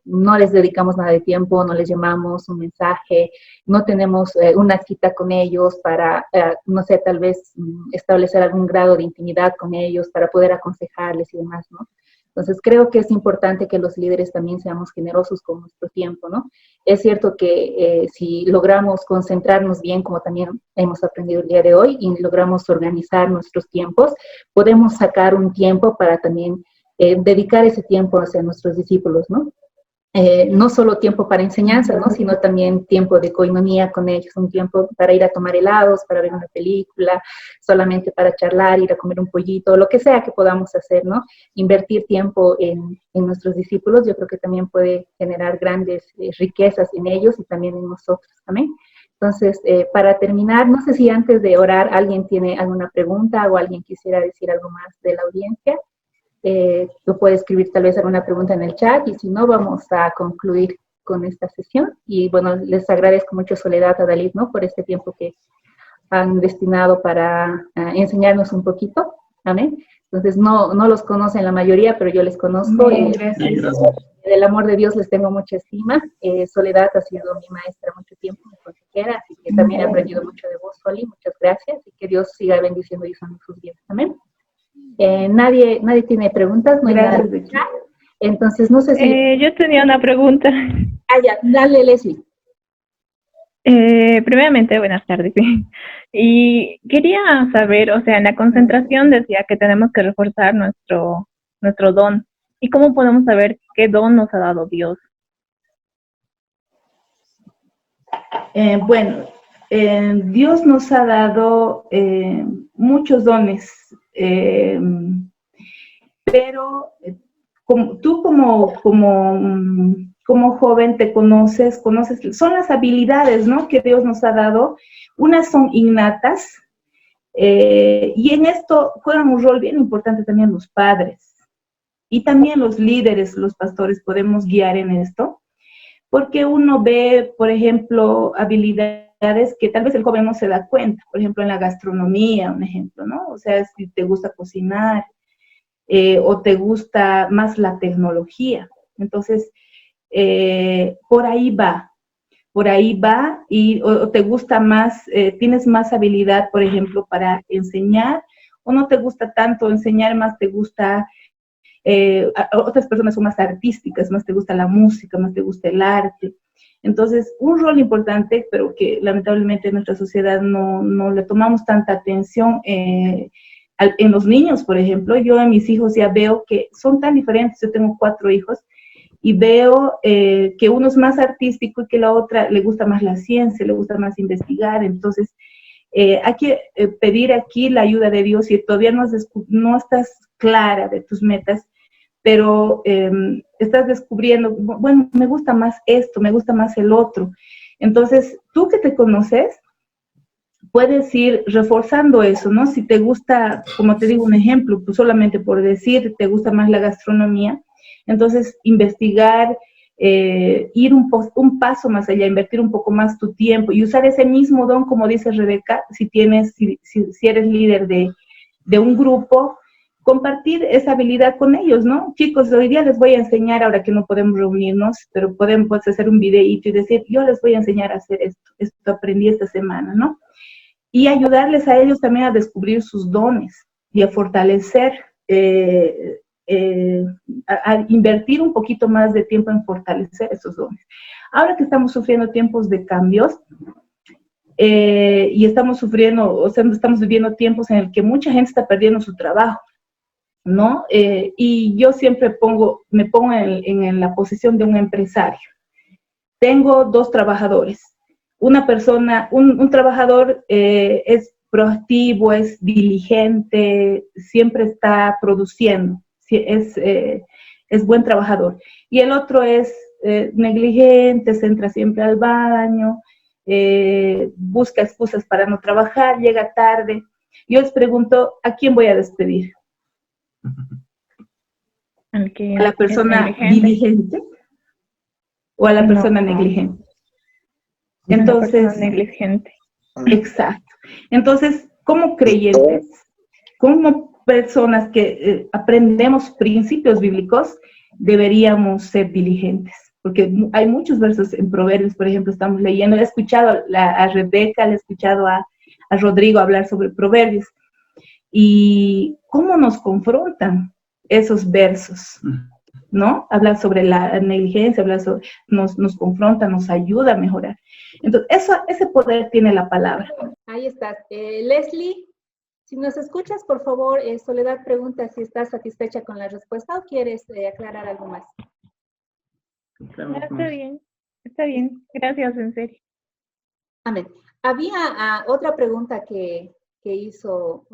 no les dedicamos nada de tiempo, no les llamamos un mensaje, no tenemos una cita con ellos para, no sé, tal vez establecer algún grado de intimidad con ellos para poder aconsejarles y demás, ¿no? Entonces, creo que es importante que los líderes también seamos generosos con nuestro tiempo, ¿no? Es cierto que si logramos concentrarnos bien, como también hemos aprendido el día de hoy, y logramos organizar nuestros tiempos, podemos sacar un tiempo para también dedicar ese tiempo hacia nuestros discípulos, ¿no? no solo tiempo para enseñanza, ¿no? Sino también tiempo de coinonía con ellos, un tiempo para ir a tomar helados, para ver una película, solamente para charlar, ir a comer un pollito, lo que sea que podamos hacer, ¿no? Invertir tiempo en nuestros discípulos, yo creo que también puede generar grandes riquezas en ellos y también en nosotros también. Entonces, para terminar, no sé si antes de orar alguien tiene alguna pregunta o alguien quisiera decir algo más de la audiencia. Tú puedes escribir tal vez alguna pregunta en el chat y si no, vamos a concluir con esta sesión. Y bueno, les agradezco mucho Soledad, a Dalit, ¿no? Por este tiempo que han destinado para enseñarnos un poquito. Amén. Entonces, no los conocen la mayoría, pero yo les conozco. Bien, gracias. Del amor de Dios les tengo mucha estima. Soledad ha sido mi maestra mucho tiempo, mi consejera, así que también he aprendido mucho de vos, Soli. Muchas gracias y que Dios siga bendiciendo y usando sus vidas. Amén. Nadie tiene preguntas, no hay nada. Entonces, no sé si... Yo tenía una pregunta. Ya, dale, Leslie. Primeramente, buenas tardes. Y quería saber, o sea, en la concentración decía que tenemos que reforzar nuestro don. ¿Y cómo podemos saber qué don nos ha dado Dios? Bueno, Dios nos ha dado muchos dones, pero tú como joven te conoces, son las habilidades, ¿no?, que Dios nos ha dado. Unas son innatas, y en esto juegan un rol bien importante también los padres. Y también los líderes, los pastores, podemos guiar en esto, porque uno ve, por ejemplo, habilidades que tal vez el joven no se da cuenta, por ejemplo, en la gastronomía, un ejemplo, ¿no? O sea, si te gusta cocinar, o te gusta más la tecnología. Entonces, por ahí va, o te gusta más, tienes más habilidad, por ejemplo, para enseñar, o no te gusta tanto enseñar, más te gusta... otras personas son más artísticas, más te gusta la música, más te gusta el arte. Entonces, un rol importante, pero que lamentablemente en nuestra sociedad no le tomamos tanta atención, en los niños, por ejemplo. Yo en mis hijos ya veo que son tan diferentes. Yo tengo 4 hijos y veo que uno es más artístico y que la otra le gusta más la ciencia, le gusta más investigar. Entonces, hay que pedir aquí la ayuda de Dios. Si todavía no estás clara de tus metas, pero estás descubriendo, bueno, me gusta más esto, me gusta más el otro. Entonces, tú que te conoces, puedes ir reforzando eso, ¿no? Si te gusta, como te digo un ejemplo, pues solamente por decir, te gusta más la gastronomía, entonces investigar, ir un paso más allá, invertir un poco más tu tiempo y usar ese mismo don, como dice Rebeca, si eres líder de un grupo, compartir esa habilidad con ellos, ¿no? Chicos, hoy día les voy a enseñar, ahora que no podemos reunirnos, pero podemos hacer un videíto y decir, yo les voy a enseñar a hacer esto aprendí esta semana, ¿no? Y ayudarles a ellos también a descubrir sus dones y a fortalecer, a invertir un poquito más de tiempo en fortalecer esos dones. Ahora que estamos sufriendo tiempos de cambios, y estamos viviendo tiempos en el que mucha gente está perdiendo su trabajo, ¿no? Y yo siempre me pongo en la posición de un empresario. Tengo 2 trabajadores. Una persona, un trabajador es proactivo, es diligente, siempre está produciendo, es buen trabajador. Y el otro es negligente, se entra siempre al baño, busca excusas para no trabajar, llega tarde. Yo les pregunto, ¿a quién voy a despedir? ¿A la persona diligente o a la persona negligente? Entonces, negligente. Exacto. Entonces, como creyentes, como personas que aprendemos principios bíblicos, deberíamos ser diligentes, porque hay muchos versos en Proverbios, por ejemplo, estamos leyendo, he escuchado a Rebeca, le he escuchado a Rodrigo hablar sobre Proverbios, y cómo nos confrontan esos versos, ¿no? Hablan sobre la negligencia, nos confronta, nos ayuda a mejorar. Entonces, ese poder tiene la palabra. Ahí estás. Leslie, si nos escuchas, por favor, Soledad pregunta si estás satisfecha con la respuesta o quieres aclarar algo más. Tenemos Está más. bien, está bien. Gracias, en serio. Amén. Había otra pregunta que hizo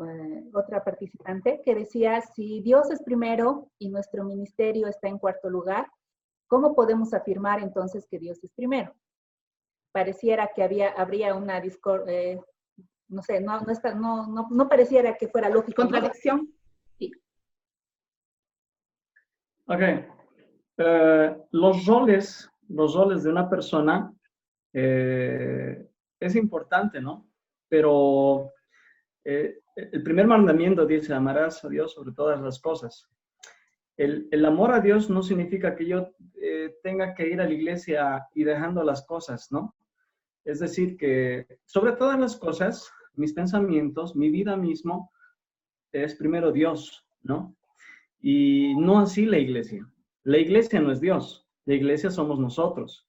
otra participante que decía, si Dios es primero y nuestro ministerio está en cuarto lugar, ¿cómo podemos afirmar entonces que Dios es primero? Pareciera que habría una discordia, no sé, no pareciera que fuera lógico, ¿no? Contradicción. Sí. Ok. Los roles de una persona es importante, ¿no? Pero el primer mandamiento dice, amarás a Dios sobre todas las cosas. El amor a Dios no significa que yo tenga que ir a la iglesia y dejando las cosas, ¿no? Es decir, que sobre todas las cosas, mis pensamientos, mi vida mismo, es primero Dios, ¿no? Y no así la iglesia. La iglesia no es Dios, la iglesia somos nosotros.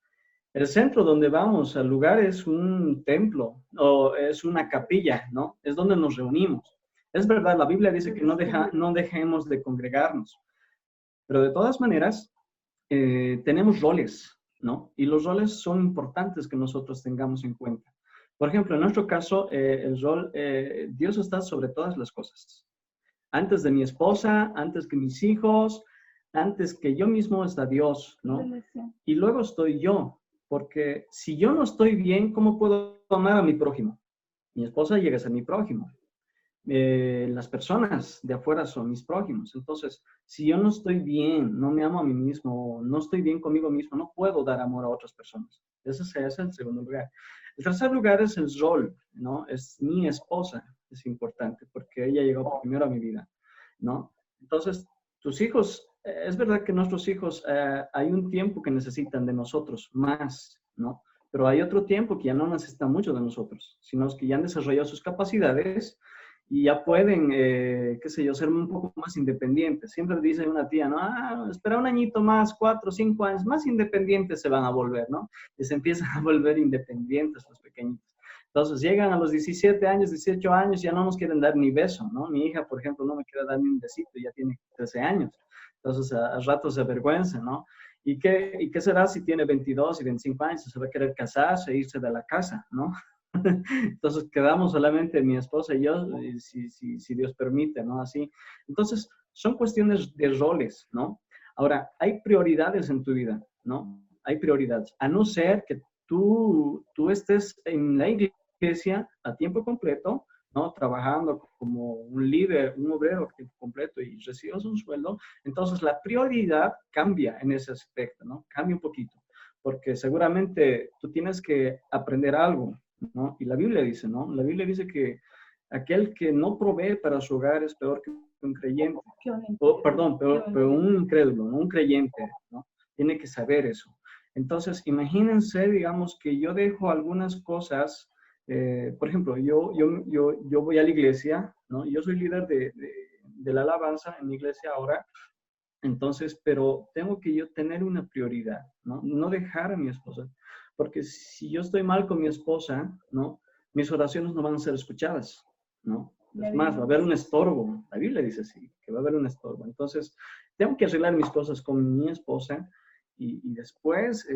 El centro donde vamos, al lugar, es un templo o es una capilla, ¿no? Es donde nos reunimos. Es verdad, la Biblia dice que no dejemos de congregarnos, pero de todas maneras tenemos roles, ¿no? Y los roles son importantes que nosotros tengamos en cuenta. Por ejemplo, en nuestro caso, el rol, Dios está sobre todas las cosas. Antes de mi esposa, antes que mis hijos, antes que yo mismo está Dios, ¿no? Y luego estoy yo, porque si yo no estoy bien, ¿cómo puedo amar a mi prójimo? Mi esposa llega a ser mi prójimo. Las personas de afuera son mis prójimos. Entonces, si yo no estoy bien, no me amo a mí mismo, no estoy bien conmigo mismo, no puedo dar amor a otras personas. Ese es el segundo lugar. El tercer lugar es el rol, ¿no? Es mi esposa, es importante, porque ella llegó primero a mi vida, ¿no? Entonces, tus hijos, es verdad que nuestros hijos, hay un tiempo que necesitan de nosotros más, ¿no? Pero hay otro tiempo que ya no necesitan mucho de nosotros, sino que ya han desarrollado sus capacidades y ya pueden, qué sé yo, ser un poco más independientes. Siempre dice una tía, ¿no? Espera un añito más, 4, 5 años, más independientes se van a volver, ¿no? Y se empiezan a volver independientes los pequeñitos. Entonces llegan a los 17 años, 18 años, ya no nos quieren dar ni beso, ¿no? Mi hija, por ejemplo, no me quiere dar ni un besito, ya tiene 13 años. Entonces a ratos se avergüenza, ¿no? ¿Y qué será si tiene 22 y 25 años? Se va a querer casarse e irse de la casa, ¿no? Entonces quedamos solamente mi esposa y yo, si Dios permite, ¿no? Así. Entonces, son cuestiones de roles, ¿no? Ahora, hay prioridades en tu vida, ¿no? Hay prioridades. A no ser que tú estés en la iglesia a tiempo completo, ¿no? Trabajando como un líder, un obrero a tiempo completo y recibas un sueldo, entonces la prioridad cambia en ese aspecto, ¿no? Cambia un poquito, porque seguramente tú tienes que aprender algo, ¿no? Y la Biblia dice, ¿no? La Biblia dice que aquel que no provee para su hogar es peor que un creyente. Perdón, pero un incrédulo, no un creyente, ¿no? Tiene que saber eso. Entonces, imagínense, digamos, que yo dejo algunas cosas, por ejemplo, yo voy a la iglesia, ¿no? Yo soy líder de la alabanza en mi iglesia ahora, entonces, pero tengo que yo tener una prioridad, ¿no? No dejar a mi esposa, porque si yo estoy mal con mi esposa, ¿no? Mis oraciones no van a ser escuchadas, ¿no? Es más, va a haber un estorbo. La Biblia dice así, que va a haber un estorbo. Entonces, tengo que arreglar mis cosas con mi esposa y después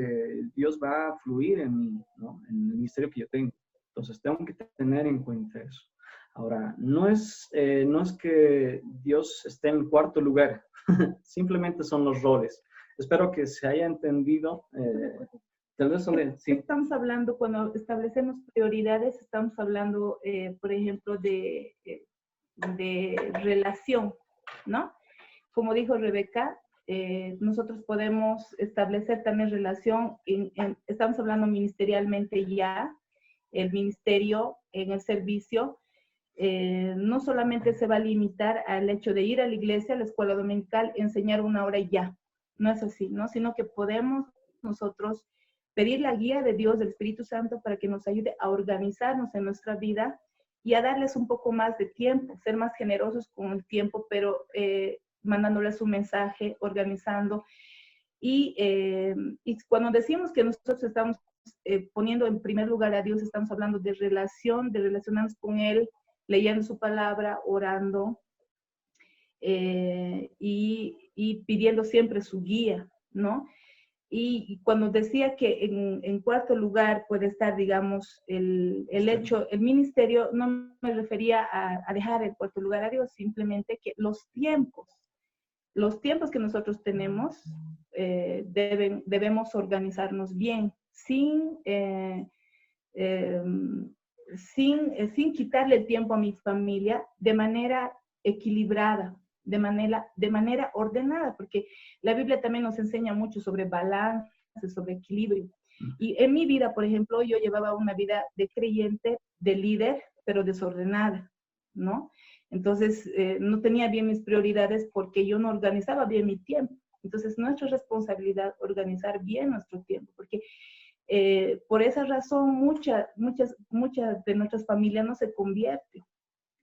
Dios va a fluir en mí, ¿no? En el ministerio que yo tengo. Entonces, tengo que tener en cuenta eso. Ahora, no es que Dios esté en cuarto lugar, simplemente son los roles. Espero que se haya entendido. Tal vez sí. Estamos hablando, cuando establecemos prioridades, estamos hablando, por ejemplo, de relación, ¿no? Como dijo Rebeca, nosotros podemos establecer también relación, estamos hablando ministerialmente ya, el ministerio en el servicio, no solamente se va a limitar al hecho de ir a la iglesia, a la escuela dominical, enseñar una hora y ya, no es así, ¿no? Sino que podemos nosotros pedir la guía de Dios, del Espíritu Santo, para que nos ayude a organizarnos en nuestra vida y a darles un poco más de tiempo, ser más generosos con el tiempo, pero mandándoles un mensaje, organizando. Y cuando decimos que nosotros estamos poniendo en primer lugar a Dios, estamos hablando de relación, de relacionarnos con Él, leyendo su palabra, orando y pidiendo siempre su guía, ¿no? Y cuando decía que en cuarto lugar puede estar, digamos, el hecho, el ministerio, no me refería a dejar en cuarto lugar a Dios, simplemente que los tiempos que nosotros tenemos, debemos organizarnos bien, sin quitarle el tiempo a mi familia de manera equilibrada, de manera ordenada, porque la Biblia también nos enseña mucho sobre balance, sobre equilibrio. Y en mi vida, por ejemplo, yo llevaba una vida de creyente, de líder, pero desordenada, ¿no? Entonces, no tenía bien mis prioridades porque yo no organizaba bien mi tiempo. Entonces, nuestra responsabilidad organizar bien nuestro tiempo, porque por esa razón muchas de nuestras familias no se convierten.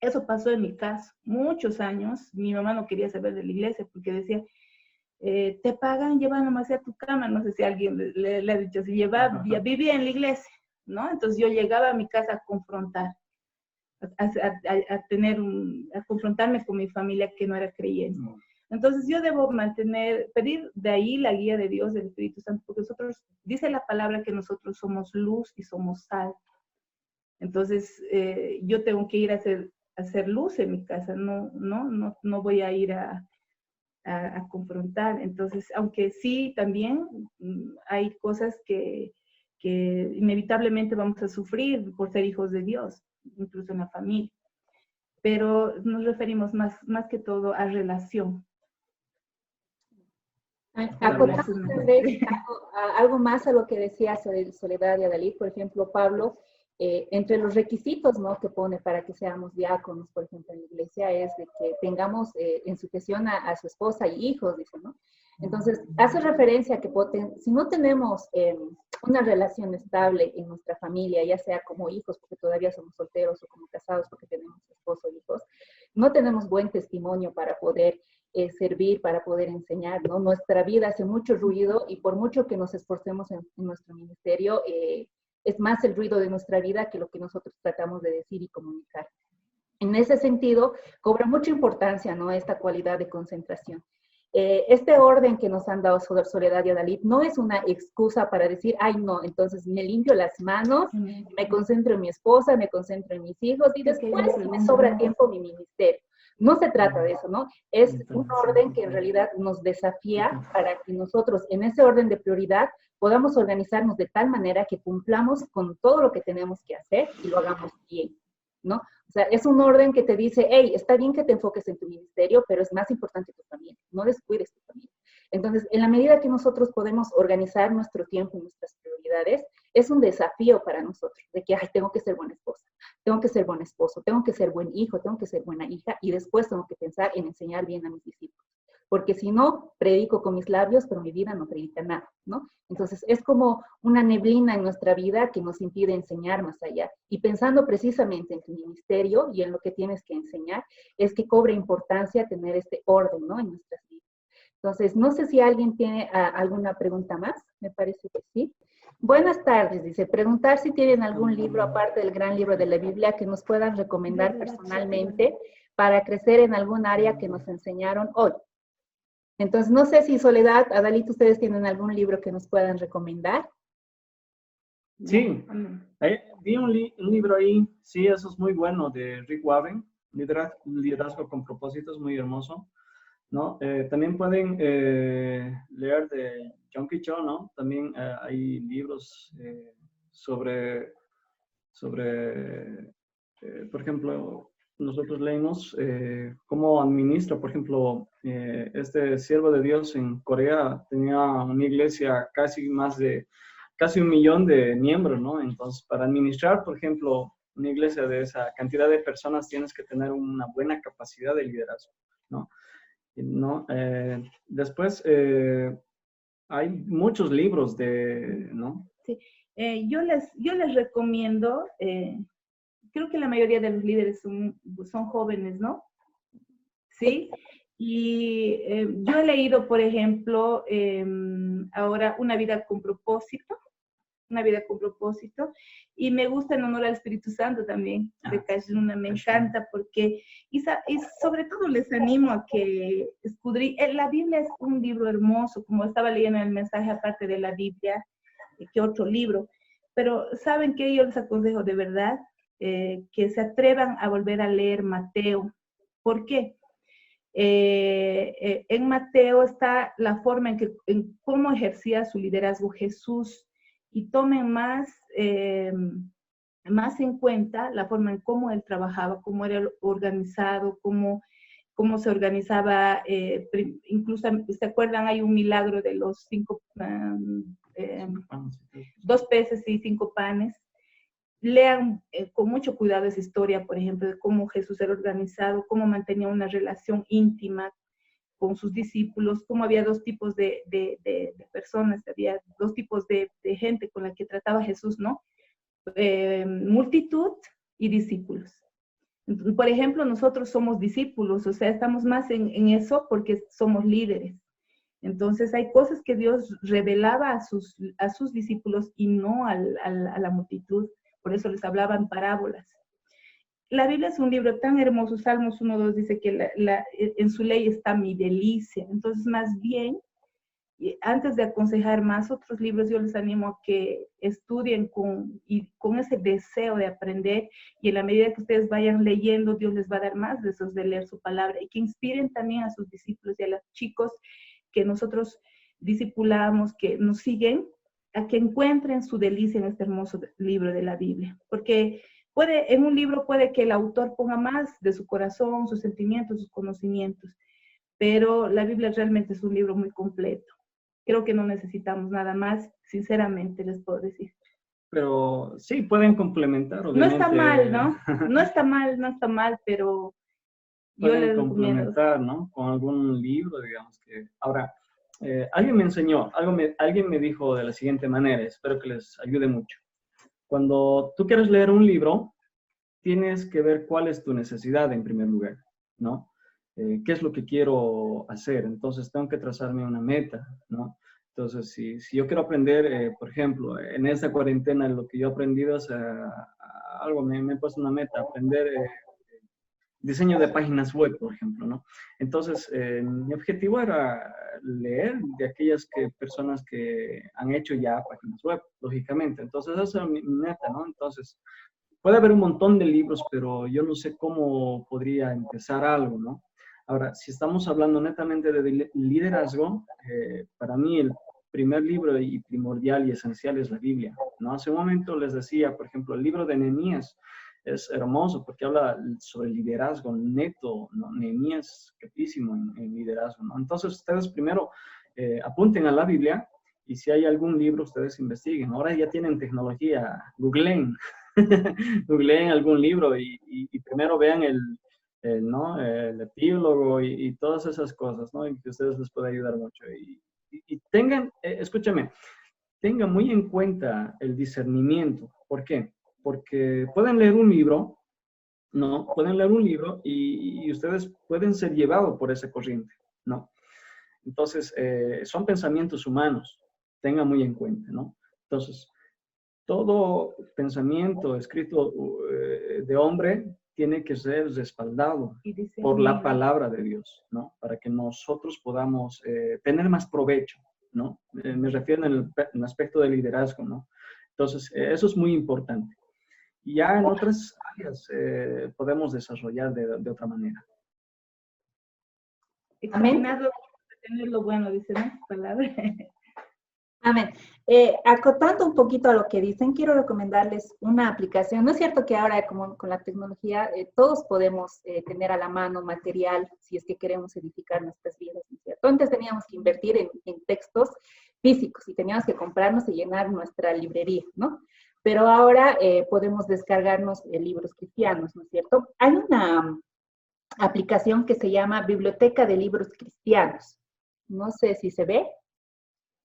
Eso pasó en mi caso. Muchos años, mi mamá no quería saber de la iglesia porque decía, te pagan, lleva nomás a tu cama. No sé si alguien le ha dicho, si ya vivía en la iglesia, ¿no? Entonces yo llegaba a mi casa a confrontar, a confrontarme con mi familia que no era creyente. Entonces yo debo pedir de ahí la guía de Dios, del Espíritu Santo, porque dice la palabra que nosotros somos luz y somos sal. Entonces yo tengo que ir a hacer luz en mi casa, no voy a ir a confrontar. Entonces, aunque sí también hay cosas que inevitablemente vamos a sufrir por ser hijos de Dios, incluso en la familia, pero nos referimos más que todo a relación. Acotando tal vez algo más a lo que decía Soledad y Adalid, por ejemplo, Pablo, entre los requisitos, ¿no?, que pone para que seamos diáconos, por ejemplo, en la iglesia, es de que tengamos en sujeción a su esposa y hijos, dice, ¿no? Entonces, hace referencia a que si no tenemos una relación estable en nuestra familia, ya sea como hijos, porque todavía somos solteros, o como casados, porque tenemos esposo e hijos, no tenemos buen testimonio para poder servir, para poder enseñar, ¿no? Nuestra vida hace mucho ruido y por mucho que nos esforcemos en nuestro ministerio, es más el ruido de nuestra vida que lo que nosotros tratamos de decir y comunicar. En ese sentido, cobra mucha importancia, ¿no?, esta cualidad de concentración. Este orden que nos han dado Soledad y Adalid no es una excusa para decir, ay, no, entonces me limpio las manos, me concentro en mi esposa, me concentro en mis hijos y después me sobra tiempo mi ministerio. No se trata de eso, ¿no? Es un orden que en realidad nos desafía para que nosotros en ese orden de prioridad podamos organizarnos de tal manera que cumplamos con todo lo que tenemos que hacer y lo hagamos bien, ¿no? O sea, es un orden que te dice, hey, está bien que te enfoques en tu ministerio, pero es más importante tu familia, no descuides tu familia. Entonces, en la medida que nosotros podemos organizar nuestro tiempo y nuestras prioridades, es un desafío para nosotros, de que, ay, tengo que ser buena esposa, tengo que ser buen esposo, tengo que ser buen hijo, tengo que ser buena hija, y después tengo que pensar en enseñar bien a mis discípulos. Porque si no, predico con mis labios, pero mi vida no predica nada, ¿no? Entonces, es como una neblina en nuestra vida que nos impide enseñar más allá. Y pensando precisamente en tu ministerio y en lo que tienes que enseñar, es que cobra importancia tener este orden, ¿no?, en nuestras vidas. Entonces, no sé si alguien tiene alguna pregunta más, me parece que sí. Buenas tardes, dice, preguntar si tienen algún libro, aparte del gran libro de la Biblia, que nos puedan recomendar personalmente para crecer en algún área que nos enseñaron hoy. Entonces, no sé si Soledad, Adalid, ustedes tienen algún libro que nos puedan recomendar. Sí, vi un libro ahí, sí, eso es muy bueno, de Rick Warren, Liderazgo con propósitos, muy hermoso, ¿no? También pueden leer de John Cho, ¿no? También hay libros sobre por ejemplo, nosotros leemos cómo administra, por ejemplo, este siervo de Dios en Corea tenía una iglesia casi 1 millón de miembros, ¿no? Entonces, para administrar, por ejemplo, una iglesia de esa cantidad de personas tienes que tener una buena capacidad de liderazgo, ¿no? Después, hay muchos libros ¿no? Sí. Yo les recomiendo, creo que la mayoría de los líderes son jóvenes, ¿no? Sí. Y yo he leído, por ejemplo, ahora Una vida con propósito, una vida con propósito. Y me gusta En honor al Espíritu Santo también, de Cash Luna, me encanta porque, y sobre todo les animo a que escudriñen. La Biblia es un libro hermoso, como estaba leyendo el mensaje, aparte de la Biblia, que otro libro, pero ¿saben qué? Yo les aconsejo de verdad que se atrevan a volver a leer Mateo. ¿Por qué? En Mateo está la forma en cómo ejercía su liderazgo Jesús, y tomen más en cuenta la forma en cómo él trabajaba, cómo era organizado, cómo se organizaba, incluso, ¿se acuerdan? Hay un milagro de los 2 peces y 5 panes. Lean con mucho cuidado esa historia, por ejemplo, de cómo Jesús era organizado, cómo mantenía una relación íntima con sus discípulos, cómo había 2 tipos de personas, había 2 tipos de gente con la que trataba Jesús, ¿no? Multitud y discípulos. Por ejemplo, nosotros somos discípulos, o sea, estamos más en eso porque somos líderes. Entonces hay cosas que Dios revelaba a sus discípulos y no a la multitud. Por eso les hablaban parábolas. La Biblia es un libro tan hermoso. Salmos 1:2 dice que en su ley está mi delicia. Entonces, más bien, antes de aconsejar más otros libros, yo les animo a que estudien con ese deseo de aprender, y en la medida que ustedes vayan leyendo, Dios les va a dar más deseos de leer su palabra, y que inspiren también a sus discípulos y a los chicos que nosotros discipulamos, que nos siguen, a que encuentren su delicia en este hermoso libro de la Biblia. Porque en un libro puede que el autor ponga más de su corazón, sus sentimientos, sus conocimientos, pero la Biblia realmente es un libro muy completo. Creo que no necesitamos nada más, sinceramente les puedo decir. Pero sí, pueden complementar, obviamente. No está mal, ¿no? No está mal, pero yo les recomiendo. Complementar, ¿no? Con algún libro, digamos que... Ahora, alguien me enseñó, alguien me dijo de la siguiente manera, espero que les ayude mucho. Cuando tú quieres leer un libro, tienes que ver cuál es tu necesidad en primer lugar, ¿no? ¿Qué es lo que quiero hacer? Entonces, tengo que trazarme una meta, ¿no? Entonces, si yo quiero aprender, por ejemplo, en esta cuarentena, lo que yo he aprendido es algo, me he puesto una meta, aprender diseño de páginas web, por ejemplo, ¿no? Entonces, mi objetivo era leer de aquellas personas que han hecho ya páginas web, lógicamente. Entonces, esa es mi meta, ¿no? Entonces, puede haber un montón de libros, pero yo no sé cómo podría empezar algo, ¿no? Ahora, si estamos hablando netamente de liderazgo, para mí el primer libro y primordial y esencial es la Biblia, ¿no? Hace un momento les decía, por ejemplo, el libro de Nehemías es hermoso porque habla sobre liderazgo neto, ¿no? Nehemías, capísimo en liderazgo, ¿no? Entonces, ustedes primero apunten a la Biblia, y si hay algún libro, ustedes investiguen. Ahora ya tienen tecnología, googleen, googleen algún libro y primero vean ¿no? El epílogo y todas esas cosas, ¿no? Y que a ustedes les puede ayudar mucho. Y tengan, escúchame, tengan muy en cuenta el discernimiento. ¿Por qué? Porque pueden leer un libro, ¿no? Pueden leer un libro y ustedes pueden ser llevados por esa corriente, ¿no? Entonces, son pensamientos humanos, tengan muy en cuenta, ¿no? Entonces, todo pensamiento escrito de hombre tiene que ser respaldado por la palabra de Dios, ¿no? Para que nosotros podamos tener más provecho, ¿no? Me refiero en el aspecto de liderazgo, ¿no? Entonces, eso es muy importante. Y ya en otras áreas podemos desarrollar de otra manera. Examinado, tener lo bueno, dice la palabra. Amén. Acotando un poquito a lo que dicen, quiero recomendarles una aplicación. No es cierto que ahora, como con la tecnología, todos podemos tener a la mano material si es que queremos edificar nuestras vidas, ¿no es cierto? Antes teníamos que invertir en textos físicos y teníamos que comprarnos y llenar nuestra librería, ¿no? Pero ahora podemos descargarnos libros cristianos, ¿no es cierto? Hay una aplicación que se llama Biblioteca de Libros Cristianos. No sé si se ve.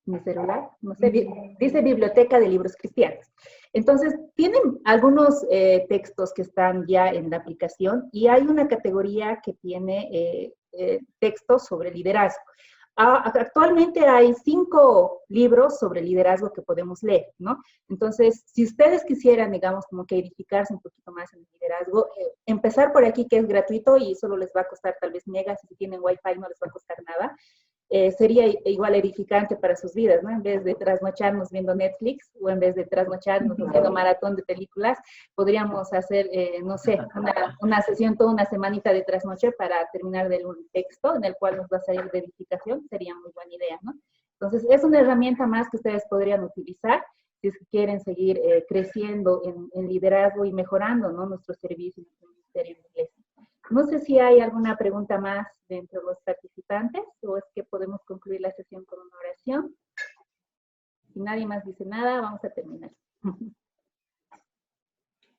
Mi celular, no sé, dice Biblioteca de Libros Cristianos. Entonces, tienen algunos textos que están ya en la aplicación y hay una categoría que tiene textos sobre liderazgo. Actualmente hay 5 libros sobre liderazgo que podemos leer, ¿no? Entonces, si ustedes quisieran, digamos, como que edificarse un poquito más en el liderazgo, empezar por aquí, que es gratuito y solo les va a costar tal vez megas, y si tienen wifi no les va a costar nada, sería igual edificante para sus vidas, ¿no? En vez de trasnocharnos viendo Netflix o en vez de trasnocharnos haciendo maratón de películas, podríamos hacer, no sé, una sesión toda una semanita de trasnoche para terminar de un texto en el cual nos va a salir de edificación, sería muy buena idea, ¿no? Entonces, es una herramienta más que ustedes podrían utilizar si es que quieren seguir creciendo en liderazgo y mejorando, ¿no? Nuestro servicio en el ministerio de iglesia. No sé si hay alguna pregunta más de entre los participantes o es que podemos concluir la sesión con una oración. Si nadie más dice nada, vamos a terminar.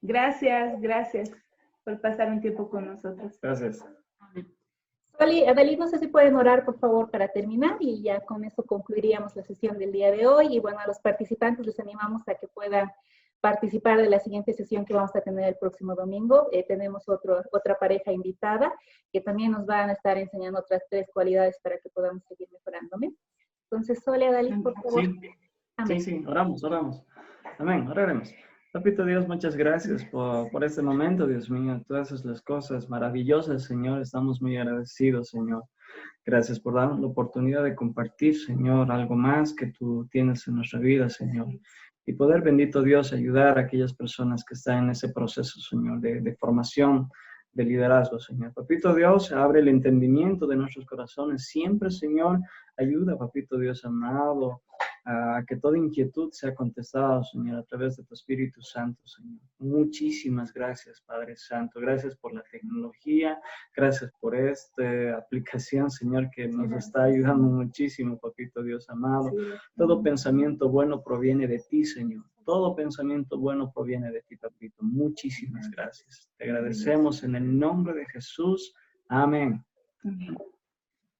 Gracias por pasar un tiempo con nosotros. Gracias. Soli, Adalí, no sé si pueden orar, por favor, para terminar y ya con eso concluiríamos la sesión del día de hoy. Y bueno, a los participantes les animamos a que puedan participar de la siguiente sesión que vamos a tener el próximo domingo. Tenemos otra pareja invitada que también nos van a estar enseñando otras 3 cualidades para que podamos seguir mejorando. Entonces, Soli, Adalí, por favor. Sí, sí, oramos. Amén, oraremos. Papito Dios, muchas gracias por este momento, Dios mío. Todas las cosas maravillosas, Señor. Estamos muy agradecidos, Señor. Gracias por darnos la oportunidad de compartir, Señor, algo más que tú tienes en nuestra vida, Señor. Y poder, bendito Dios, ayudar a aquellas personas que están en ese proceso, Señor, de formación, de liderazgo, Señor. Papito Dios, abre el entendimiento de nuestros corazones. Siempre, Señor, ayuda, Papito Dios amado, a que toda inquietud sea contestada, Señor, a través de tu Espíritu Santo, Señor. Muchísimas gracias, Padre Santo. Gracias por la tecnología. Gracias por esta aplicación, Señor, que nos está ayudando muchísimo, Papito Dios amado. Todo pensamiento bueno proviene de ti, Señor. Todo pensamiento bueno proviene de ti, Papito. Muchísimas gracias. Te agradecemos en el nombre de Jesús. Amén.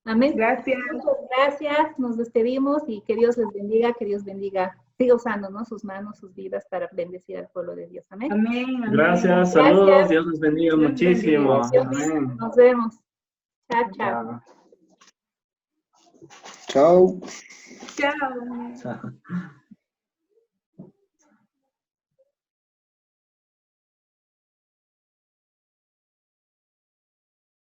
Amén. Gracias. Muchas gracias. Nos despedimos y que Dios les bendiga, que Dios bendiga. Siga usando, ¿no?, sus manos, sus vidas para bendecir al pueblo de Dios. Amén. Amén. Gracias, saludos. Dios les bendiga muchísimo. Amén. Nos vemos. Chao, chao. Chao. Chao. Chao.